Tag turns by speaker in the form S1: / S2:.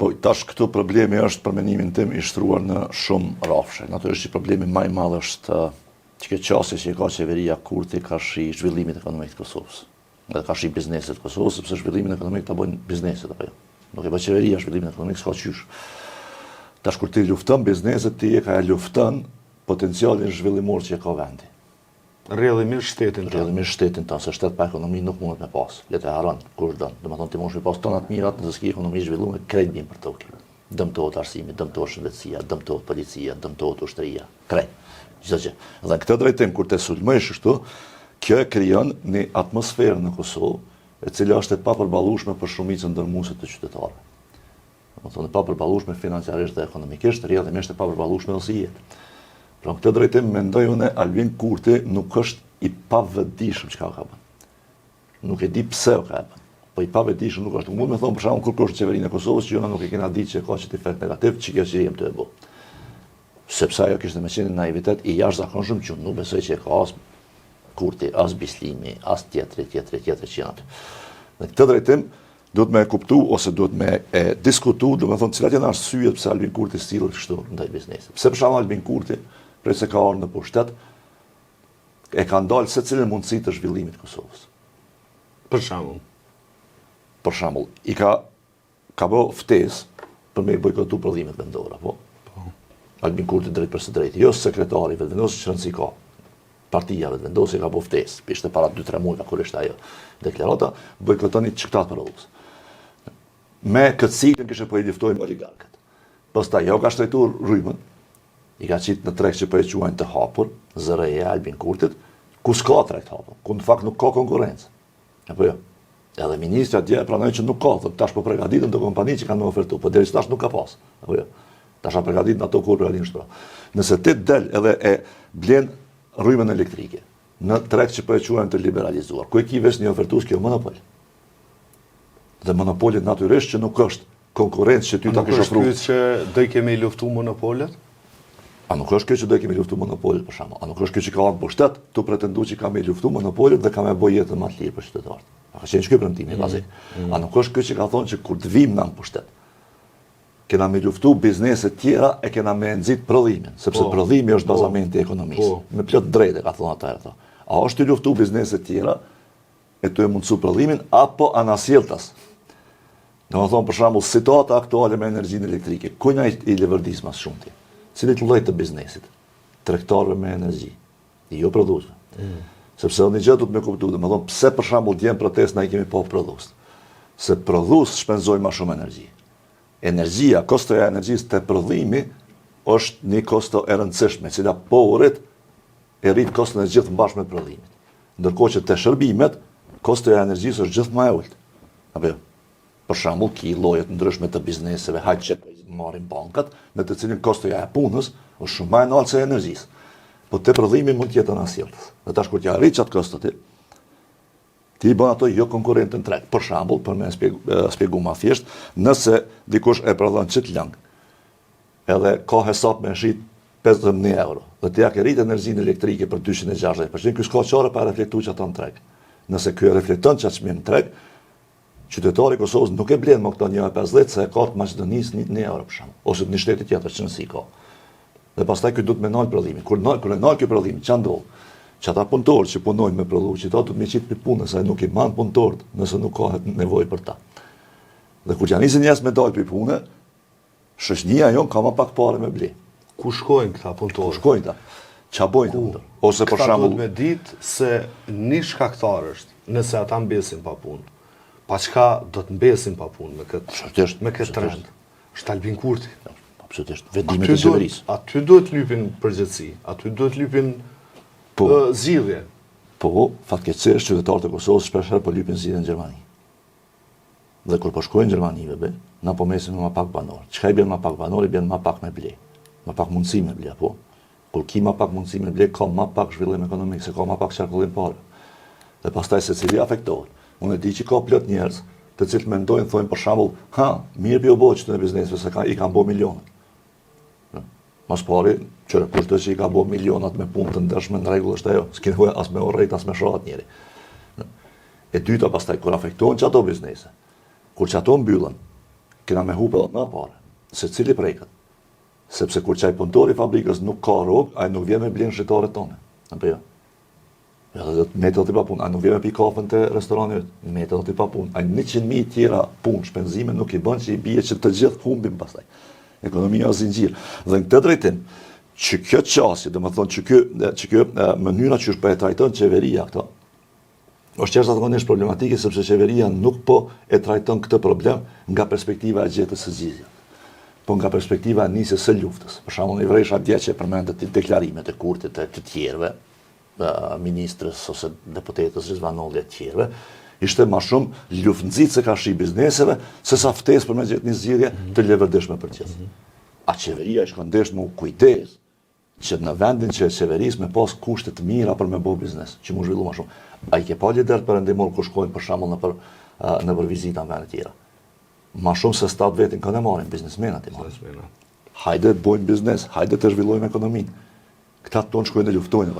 S1: Po, tash këtu problemi është për mendimin tim i shtruar në shumë rrafshe. Natyrisht problemi më i madh është që kjo qasje që ka qeveria Kurti ka shi zhvillimit ekonomik të Kosovës. Edhe ka shi bizneset të Kosovës, sepse zhvillimin ekonomik ta bëjnë bizneset apo jo. Nuk e bën qeveria zhvillimin ekonomik, s'ka qysh. Tash kur ti lufton bizneset, ti e ka lufton potencialin zhvillimor që ka vendi.
S2: Rrjedhimisht shtetin.
S1: Rrjedhimisht shtetin ta, se shtet pa ekonomi nuk mundet me pas. Le të harron kush don. Domethënë ti mund të pas tonat mirat nëse s'ke ekonomi zhvilluar, krejt bin për tokë. Dëmtohet arsimi, dëmtohet shëndetësia, dëmtohet policia, dëmtohet ushtria, krejt. Çdo gjë. Dhe këtë drejtim kur të sulmohesh kështu, kjo e krijon një atmosferë në Kosovë, e cila është e papërballueshme për shumicën ndërmuese të qytetarëve. Domethënë e papërballueshme financiarisht dhe ekonomikisht, rrjedhimisht e papërballueshme edhe si jetë. Pra në këtë drejtim mendoj unë Albin Kurti nuk është i pavëdijshëm çka ka bën. Nuk e di pse o ka bën. Po i pavëdijshëm nuk është. Mund të them për shembull kur kosh qeverinë e Kosovës që ona nuk e kena ditë që ka çet efekt negativ, çka që jem të e bë. Sepse ajo kishte me qenë naivitet i jashtëzakonshëm që nuk besoj që e ka as Kurti, as Bislimi, as tjetri që janë. Në këtë drejtim duhet me kuptu ose duhet me diskutu, domethënë cilat janë arsyet pse Albin Kurti sillet kështu ndaj biznesit. Pse për shembull Albin Kurti, prej se ka ardhur në pushtet, e ka ndalë secilën mundësi të zhvillimit të Kosovës. Për shembull, i ka bë ftesë për me bojkotu prodhimet vendore, po. Albin Kurti drejt për së drejti, jo sekretari vetëvendosur që rëndësi ka. Partia vetëvendosur ka bë ftesë, ishte para 2-3 muajve kur ishte ajo deklarata, bojkotoni çiktat prodhues. Me këtë siklën kishte po i luftojnë oligarkët. Pastaj jo ka shtrejtuar rrymën, i ka qitë në treg që po e quajnë të hapur, zërëje e Albin Kurtit, ku s'ka treg të hapur, ku në fakt nuk ka konkurrencë. Apo jo. Edhe ministri atje pranojnë që nuk ka, thotë tash po përgatiten të kompani që kanë më ofertu, po deri tash nuk ka pas. Apo jo. Tash përgatitin ato kur përgatitin shpra. Nëse ti del edhe e blen rrymën elektrike në treg që po e quajnë të liberalizuar, ku e ki vesh një ofertues kjo monopol. Dhe monopolit natyrisht që nuk është konkurrencë që ty ta kish ofruar.
S2: A nuk është që do i kemi luftu monopolet?
S1: A nuk është kjo që do i kemi luftu monopolet për shembull. A nuk është kjo që ka ardhur pushtet, tu pretendu që ka me luftu monopolet dhe ka me bëj jetën më të lirë për qytetarët. A ka qenë shkëp premtimi bazik. A nuk është kjo që ka thonë që kur të vim në pushtet, kena me luftu bizneset tjera e kena me nxit prodhimin, sepse prodhimi është bazamenti i ekonomisë. Me plot drejtë ka thonë ata. A është të luftu bizneset tjera e të e mundësu prodhimin apo anasjelltas? Domethënë për shembull situata aktuale me energjinë elektrike, ku na i levërdis mas shumti? Cilit lloj të biznesit? Tregtarëve me energji, jo prodhuesve. Sepse një gjë duhet me kuptu, domethënë pse për shembull djem protestë na i kemi pa prodhues? Se prodhues shpenzojnë më shumë energji. Energjia, kostoja e energjisë te prodhimi është një kosto e rëndësishme, e cila po rrit e rrit koston e gjithë bashkë me prodhimit. Ndërkohë që te shërbimet, kostoja e energjisë është gjithë më e ulët. Apo jo? Për shembull, ki lloje të ndryshme të bizneseve, haq që marrin bankat, në të cilin kostoja e punës është shumë më e lartë se e energjisë. Po te prodhimi mund të jetë anasjelltas. Dhe tash kur ti arrit çat kostot ti bën ato jo konkurrentën treg. Për shembull, për me shpjegu më thjesht, nëse dikush e prodhon çet lang, edhe ka hesap me shit 50.000 euro, dhe ti ja ke rrit energjinë elektrike për 260%, ky s'ka çfarë pa reflektuar çata në treg. Nëse ky reflekton çat çmim në treg, qytetari i Kosovës nuk e blen më këto 1.50 se e ka të Maqedonisë 1 euro për shembull, ose në shtete tjetër që nësi ka. Dhe pastaj ky duhet me nal prodhimin. Kur e nal ky prodhim, ç'a ndodh? Që ata punëtorë që punojnë me prodhu, që ta du të me qitë për punë, nëse nuk i manë punëtorët, nëse nuk ka nevojë për ta. Dhe kur që njësë njësë me dalë për punë, shoqënia jonë ka ma pak pare me ble.
S2: Ku shkojnë këta punëtorë?
S1: Ku shkojnë ta? Qa bojnë të punëtorë? Ose për shembull,
S2: këta duhet me ditë se një shkaktar është, nëse ata mbesin pa punë. Pa çka do të mbesin pa punë me këtë trend? Është Albin Kurti.
S1: Absolutisht, vendimet e qeverisë.
S2: Aty duhet lypin përgjithësi, aty duhet lypin zgjidhje.
S1: Po, fatkeqësisht qytetarët e Kosovës shpeshherë po lypin zgjidhje në Gjermani. Dhe kur po shkojnë në Gjermani, na po mesin me më pak banor. Çka i bën më pak banor, i bën më pak me ble. Më pak mundësi me ble, po. Kur ki më pak mundësi me ble, ka më pak zhvillim ekonomik, se ka më pak qarkullim parë. Dhe pastaj secili afektohet. Unë e di që ka plot njerëz të cilët mendojnë, thonë për shembull, mirë bio boçtë në biznesve se i kanë bë milionat. Mas pari, qëre kushtë që i ka bo milionat me punë të ndërshme në regull është ajo, s'ki nevojë as me orrejt, as me shrat njeri. E dyta pastaj, kur afektohen që ato biznese, kur që ato mbyllën, kena me hupe dhe më pare, se cili prejkat. Sepse kur qaj punëtori i fabrikës nuk ka rrugë, ai nuk vjen me blenë shqiptare tone. Apo jo? Edhe mete do t'i pa punë, ai nuk vjen me pi kafën te restorani yt, mete do t'i pa punë. Ai 100.000 tjera punë, shpenzime nuk i bën që i bie që të gjithë humbim pastaj. Ekonomia është zinxhir. Dhe në këtë drejtim, që kjo qasje, domethënë që kjo mënyra që është po e trajton qeveria këto, është jashtëzakonisht problematike sepse qeveria nuk po e trajton këtë problem nga perspektiva e gjetjes së zgjidhjes, po nga perspektiva e nisjes së luftës. Për shembull, i vresha dje që përmendet deklarimet e kurtit e të tjerëve, ministrës ose deputetës Rizvanolli e të tjerëve, ishte ma shumë luftë se ka shi bizneseve, se sa ftesë për me gjetë një zgjidhje të levërdishme për gjithë. A qeveria i shkëndesh me kujdes që në vendin që qeveris me pas kushte të mira për me bo biznes, që mu zhvillu ma shumë. A i ke pa lider për ndihmor kur shkojnë për shembull në për vizita në vende tjera. Ma shumë se stat vetin kanë marrin biznesmenat i marrin. Hajde të bojnë biznes, hajde të zhvillojmë ekonominë. Këta tonë shkojnë dhe luftojnë.